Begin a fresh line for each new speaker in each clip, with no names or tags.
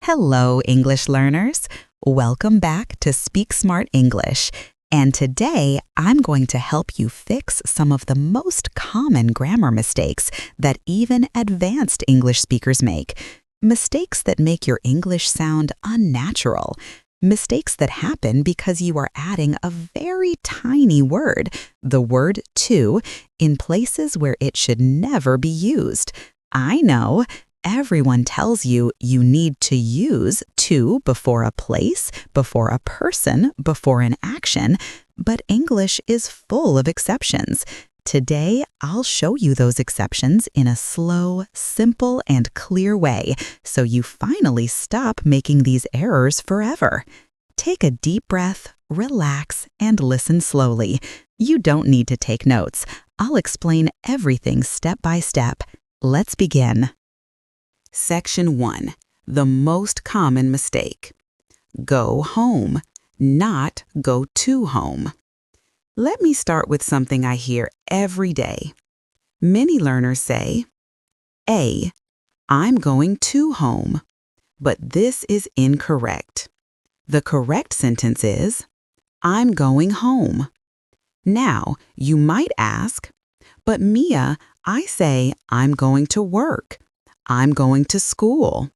Hello, English learners. Welcome back to Speak Smart English. And today, I'm going to help you fix some of the most common grammar mistakes that even advanced English speakers make. Mistakes that make your English sound unnatural. Mistakes that happen because you are adding a very tiny word, the word to, in places where it should never be used. I know. Everyone tells you you need to use to before a place, before a person, before an action, but English is full of exceptions. Today, I'll show you those exceptions in a slow, simple, and clear way so you finally stop making these errors forever. Take a deep breath, relax, and listen slowly. You don't need to take notes. I'll explain everything step by step. Let's begin. Section 1. The most common mistake. Go home, not go to home. Let me start with something I hear every day. Many learners say, A. I'm going to home. But this is incorrect. The correct sentence is, I'm going home. Now, you might ask, but Mia, I say I'm going to work. I'm going to school.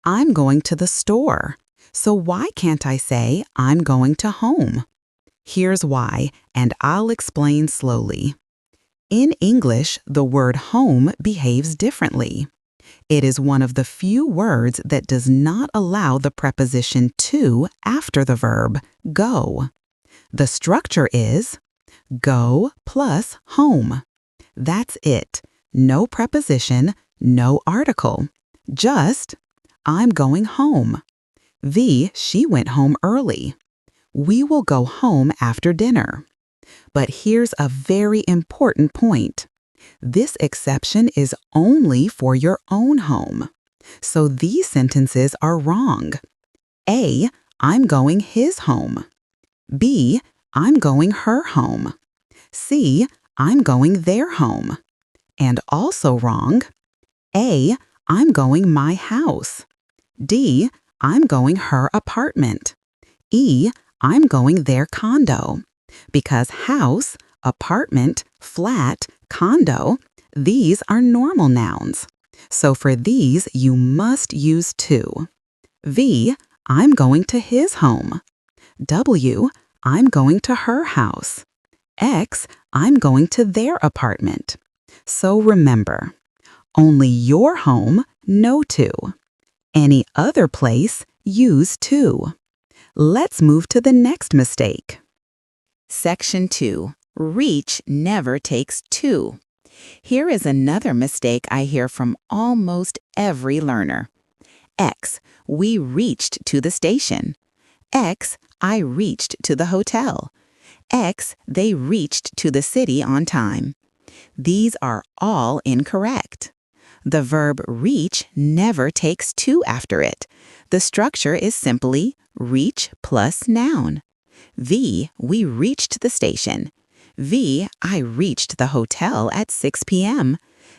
I'm going to the store. So why can't I say I'm going to home? Here's why, and I'll explain slowly. In English, the word home behaves differently. It is one of the few words that does not allow the preposition to after the verb go. The structure is go plus home. That's it. No preposition, no article. Just, I'm going home. She went home early. We will go home after dinner. But here's a very important point. This exception is only for your own home. So these sentences are wrong. A, I'm going his home. B, I'm going her home. C, I'm going their home. And also wrong. A, I'm going my house. D, I'm going her apartment. E, I'm going their condo. Because house, apartment, flat, condo, these are normal nouns. So for these, you must use to. V, I'm going to his home. W, I'm going to her house. X, I'm going to their apartment. So remember, only your home, no to. Any other place, use to. Let's move to the next mistake. Section 2. Reach never takes to. Here is another mistake I hear from almost every learner. X, we reached to the station. X, I reached to the hotel. X, they reached to the city on time. These are all incorrect. The verb reach never takes to after it. The structure is simply reach plus noun. V, we reached the station. V, I reached the hotel at 6 p.m.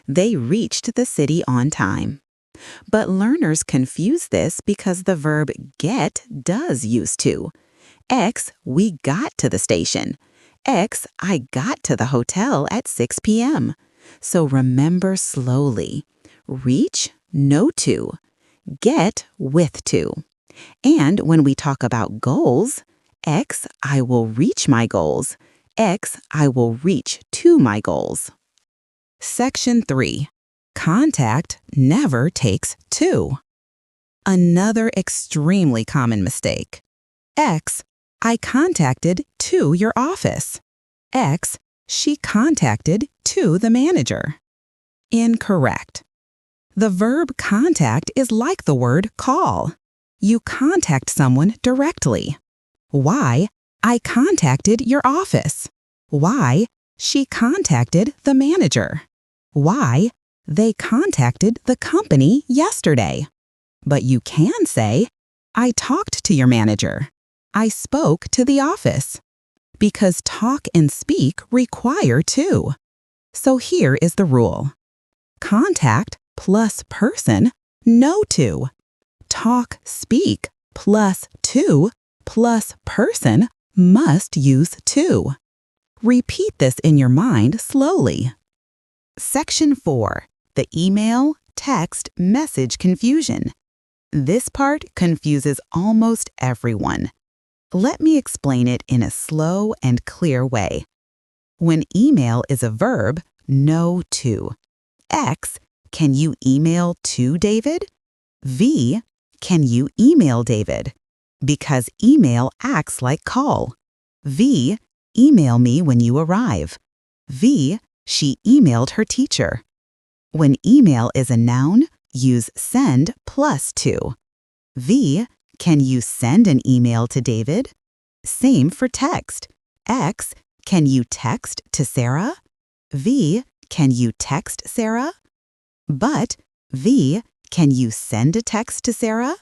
They reached the city on time. But learners confuse this because the verb get does use to. X, we got to the station. X, I got to the hotel at 6 p.m. So remember slowly. Reach, no to. Get, with to. And when we talk about goals, X, I will reach my goals. X, I will reach to my goals. Section 3. Contact never takes to. Another extremely common mistake. X, I contacted to your office. X, she contacted to the manager. Incorrect. The verb contact is like the word call. You contact someone directly. Y, I contacted your office. Y, she contacted the manager. Y, they contacted the company yesterday. But you can say, I talked to your manager. I spoke to the office. Because talk and speak require to. So here is the rule. Contact plus person, no to. talk, speak plus to plus person must use to. Repeat this in your mind slowly. Section 4. The email, text, message confusion. This part confuses almost everyone. Let me explain it in a slow and clear way. When email is a verb, no to. X, can you email to David? V, can you email David? Because email acts like call. V, email me when you arrive. V, she emailed her teacher. When email is a noun, use send plus to. V, can you send an email to David? Same for text. X, can you text to Sarah? V, can you text Sarah? But, V, can you send a text to Sarah?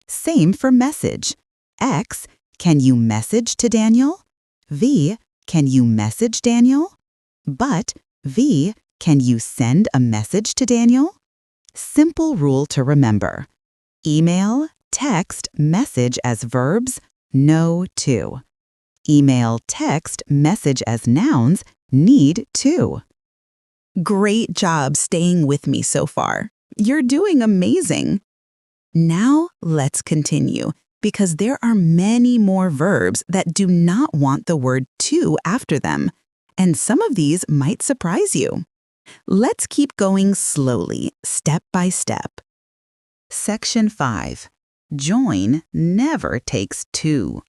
Same for message. X, can you message to Daniel? V, can you message Daniel? But, V, can you send a message to Daniel? Simple rule to remember. Email, text, message as verbs, no to. Email, text, message as nouns, need to. Great job staying with me so far. You're doing amazing. Now let's continue, because there are many more verbs that do not want the word to after them, and some of these might surprise you. Let's keep going slowly, step by step. Section 5. Join never takes to.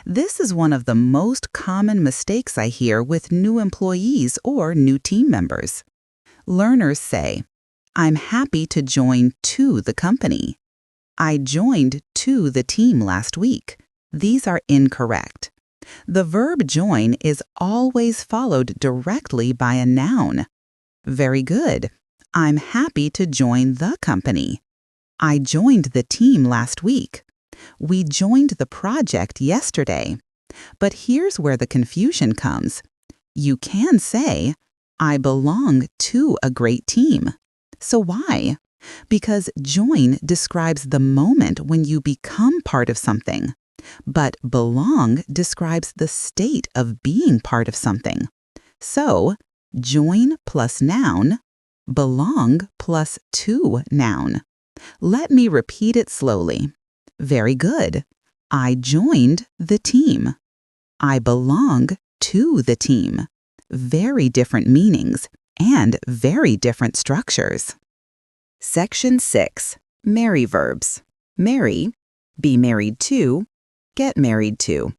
This is one of the most common mistakes I hear with new employees or new team members. Learners say, I'm happy to join to the company. I joined to the team last week. These are incorrect. The verb join is always followed directly by a noun. Very good. I'm happy to join the company. I joined the team last week. We joined the project yesterday. But here's where the confusion comes. You can say, I belong to a great team. So why? Because join describes the moment when you become part of something, but belong describes the state of being part of something. So, join plus noun, belong plus to noun. Let me repeat it slowly. Very good. I joined the team. I belong to the team. Very different meanings and very different structures. Section 6. Marry verbs. Marry, be married to, get married to.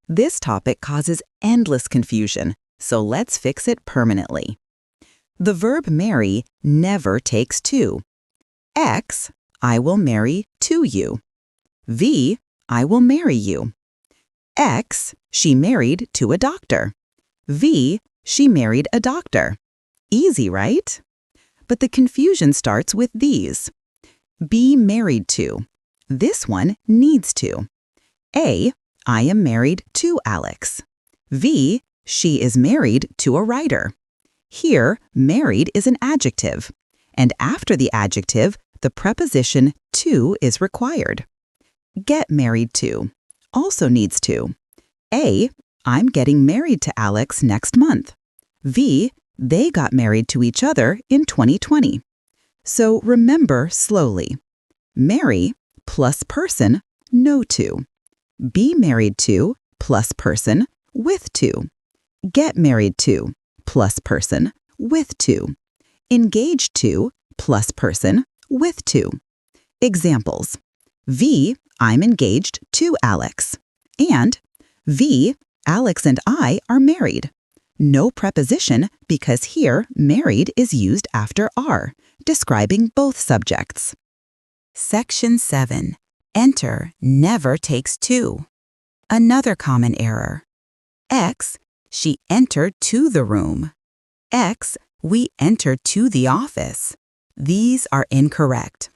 This topic causes endless confusion, so let's fix it permanently. The verb marry never takes to. X, I will marry to you. V, I will marry you. X, she married to a doctor. V, she married a doctor. Easy, right? But the confusion starts with these. Be married to. This one needs to. A, I am married to Alex. V, she is married to a writer. Here, married is an adjective, and after the adjective, the preposition to is required. Get married to also needs to. A, I'm getting married to Alex next month. V, they got married to each other in 2020. So remember slowly. Marry plus person, no to. Be married to plus person, with to. Get married to plus person, with to. Engaged to plus person, with to. Examples. V, I'm engaged to Alex. And V, Alex and I are married. No preposition because here married is used after are, describing both subjects. Section 7. Enter never takes to. Another common error. X, she entered to the room. X, we entered to the office. These are incorrect.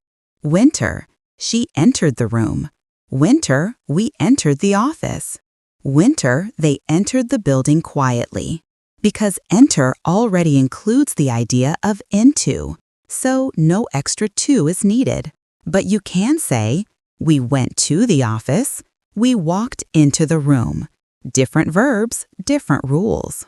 Winter, she entered the room. Winter, we entered the office. Winter, they entered the building quietly. Because enter already includes the idea of into, so no extra to is needed. But you can say, we went to the office, we walked into the room. Different verbs, different rules.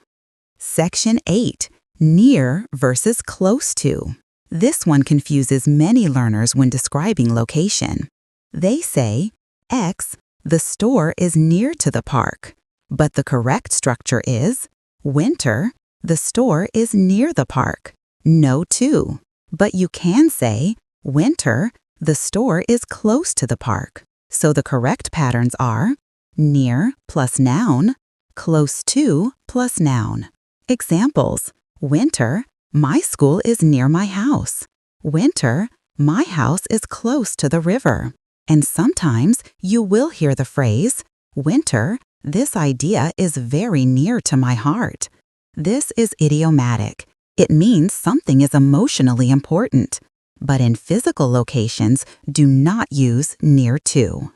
Section 8. Near versus close to. This one confuses many learners when describing location. They say, X, the store is near to the park. But the correct structure is, Winter, the store is near the park. No to. But you can say, Winter, the store is close to the park. So the correct patterns are near plus noun, close to plus noun. Examples: Winter, my school is near my house. Winter, my house is close to the river. And sometimes you will hear the phrase, Winter, this idea is very near to my heart. This is idiomatic. It means something is emotionally important. But in physical locations, do not use near to.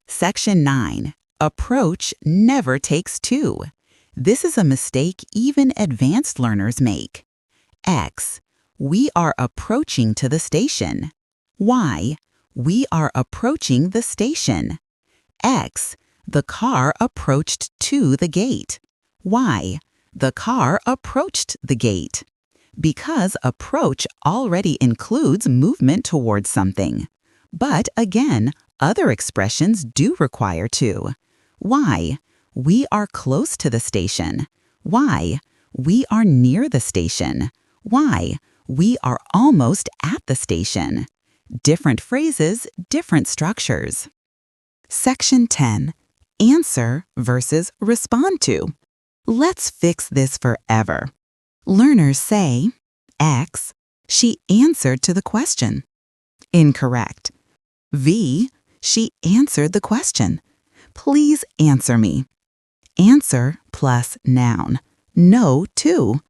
Section 9. Approach never takes two. This is a mistake even advanced learners make. X. We are approaching to the station. Y. We are approaching the station. X. The car approached to the gate. Y. The car approached the gate. Because approach already includes movement towards something. But again, other expressions do require to. Y. We are close to the station. Y. We are near the station. Y. We are almost at the station. Different phrases, different structures. Section 10. Answer versus respond to. Let's fix this forever. Learners say, X, she answered to the question. Incorrect. V, she answered the question. Please answer me. Answer plus noun. No to.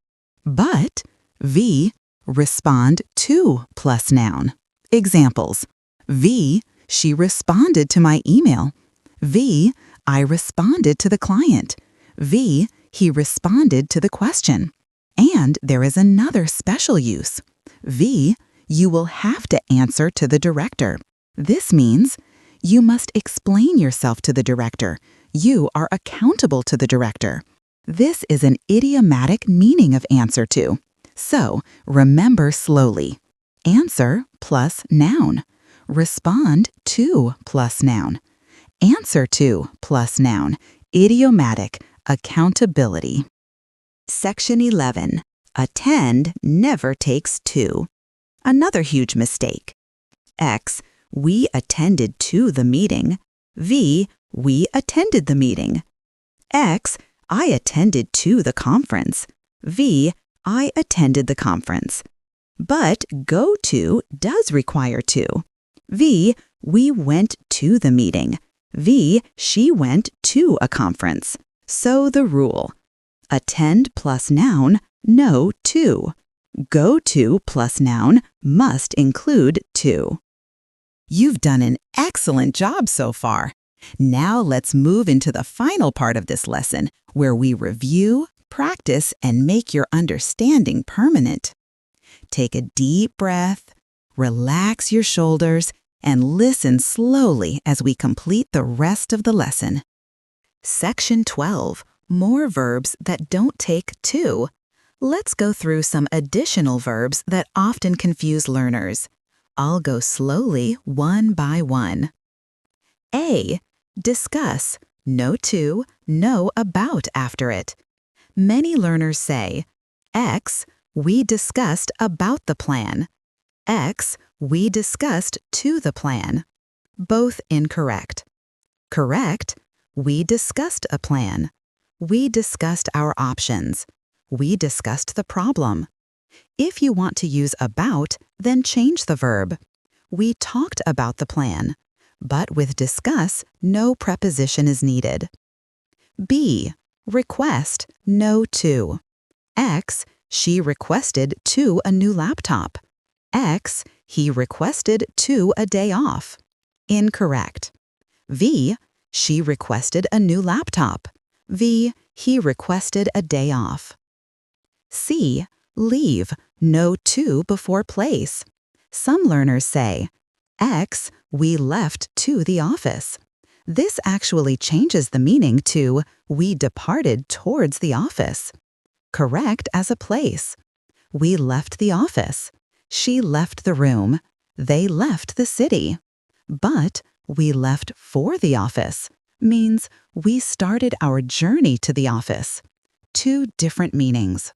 But V, respond to plus noun. Examples: V, she responded to my email. V, I responded to the client. V, he responded to the question. And there is another special use. V, you will have to answer to the director. This means you must explain yourself to the director. You are accountable to the director. This is an idiomatic meaning of answer to. So remember slowly. Answer plus noun. Respond to plus noun. Answer to plus noun. Idiomatic. Accountability. Section 11. Attend never takes two. Another huge mistake. X. We attended to the meeting. V. We attended the meeting. X. I attended to the conference. V. I attended the conference. But go to does require to. V. We went to the meeting. V. She went to a conference. So the rule. Attend plus noun, no to. Go to plus noun must include to. You've done an excellent job so far. Now let's move into the final part of this lesson, where we review, practice, and make your understanding permanent. Take a deep breath, relax your shoulders, and listen slowly as we complete the rest of the lesson. Section 12. More verbs that don't take to. Let's go through some additional verbs that often confuse learners. I'll go slowly one by one. A. Discuss. No to, no about after it. Many learners say, X, we discussed about the plan. X, we discussed to the plan. Both incorrect. Correct, we discussed a plan. We discussed our options. We discussed the problem. If you want to use about, then change the verb. We talked about the plan. But with discuss, no preposition is needed. B. Request, no to. X, she requested to a new laptop. X, he requested to a day off. Incorrect. V, she requested a new laptop. V, he requested a day off. C. Leave, no to before place. Some learners say, X, we left to the office. This actually changes the meaning to we departed towards the office. Correct as a place. We left the office. She left the room. They left the city. But we left for the office means we started our journey to the office. Two different meanings.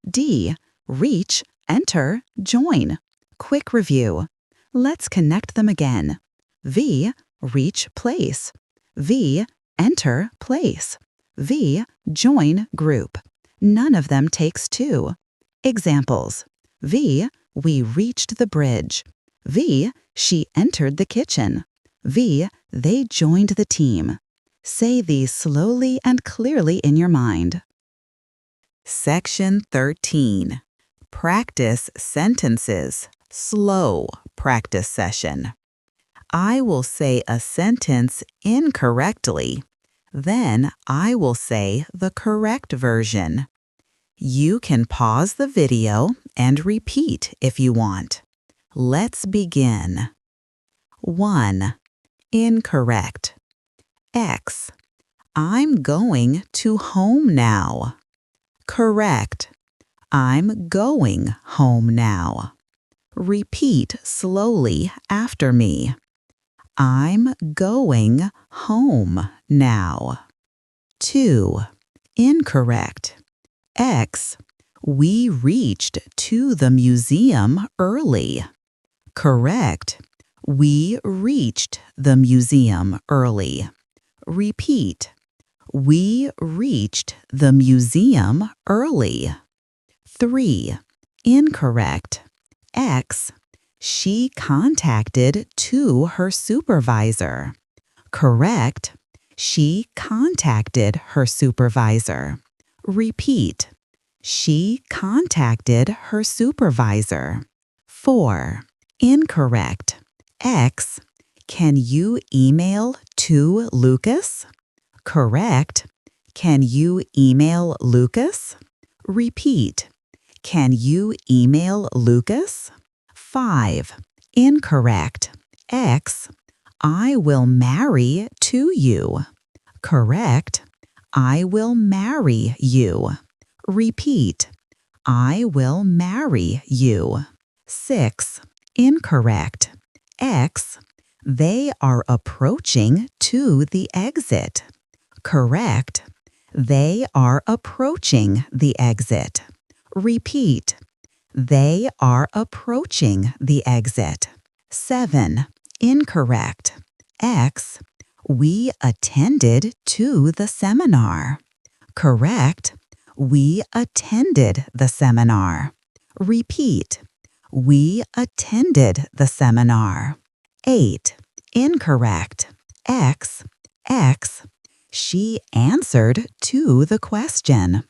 D, reach, enter, join. Quick review. Let's connect them again. V, reach place. V, enter place. V, join group. None of them takes two. Examples. V, we reached the bridge. V, she entered the kitchen. V, they joined the team. Say these slowly and clearly in your mind. Section 13. Practice sentences. Slow practice session. I will say a sentence incorrectly. Then I will say the correct version. You can pause the video and repeat if you want. Let's begin. 1. Incorrect. X. I'm going to home now. Correct. I'm going home now. Repeat slowly after me. I'm going home now. 2. Incorrect. X. We reached to the museum early. Correct. We reached the museum early. Repeat. We reached the museum early. 3. Incorrect. X. She contacted to her supervisor. Correct. She contacted her supervisor. Repeat. She contacted her supervisor. 4. Incorrect. X. Can you email to Lucas? Correct. Can you email Lucas? Repeat. Can you email Lucas? 5. Incorrect. X. I will marry to you. Correct. I will marry you. Repeat. I will marry you. 6. Incorrect. X. They are approaching to the exit. Correct. They are approaching the exit. Repeat. They are approaching the exit. 7. Incorrect. X. We attended to the seminar. Correct. We attended the seminar. Repeat. We attended the seminar. 8. Incorrect. X. She answered to the question.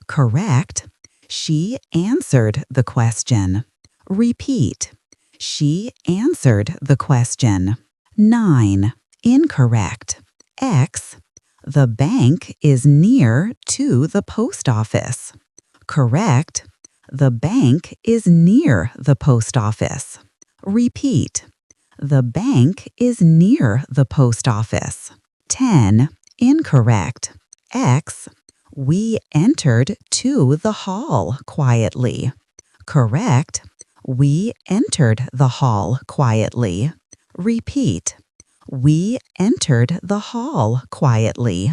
Correct. She answered the question. Repeat. She answered the question. 9. Incorrect. X. The bank is near to the post office. Correct. The bank is near the post office. Repeat. The bank is near the post office. 10. Incorrect. X. We entered to the hall quietly. Correct. We entered the hall quietly. Repeat. We entered the hall quietly.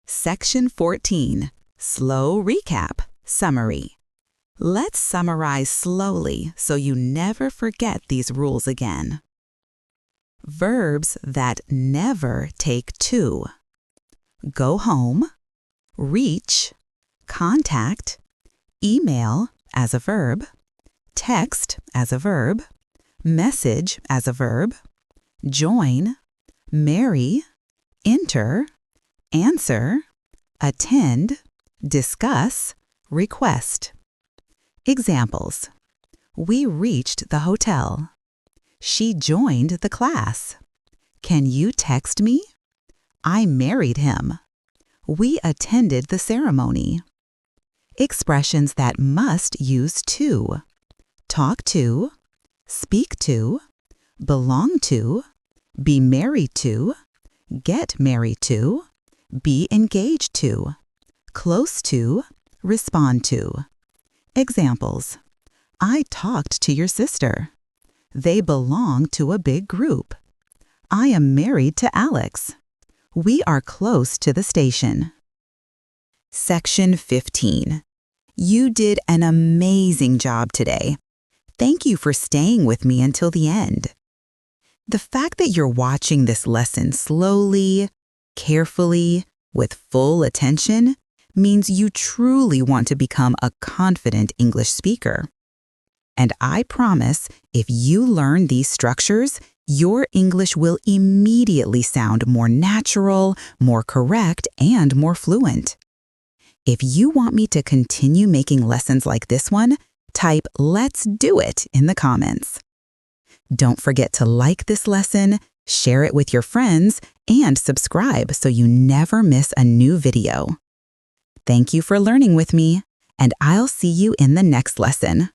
Section 14. Slow recap. Summary. Let's summarize slowly so you never forget these rules again. Verbs that never take two. Go home, reach, contact, email as a verb, text as a verb, message as a verb, join, marry, enter, answer, attend, discuss, request. Examples. We reached the hotel. She joined the class. Can you text me? I married him. We attended the ceremony. Expressions that must use to. Talk to, speak to, belong to, be married to, get married to, be engaged to, close to, respond to. Examples: I talked to your sister. They belong to a big group. I am married to Alex. We are close to the station. Section 15. You did an amazing job today. Thank you for staying with me until the end. The fact that you're watching this lesson slowly, carefully, with full attention means you truly want to become a confident English speaker. And I promise, if you learn these structures, your English will immediately sound more natural, more correct, and more fluent. If you want me to continue making lessons like this one, type "Let's do it" in the comments. Don't forget to like this lesson, share it with your friends, and subscribe so you never miss a new video. Thank you for learning with me, and I'll see you in the next lesson.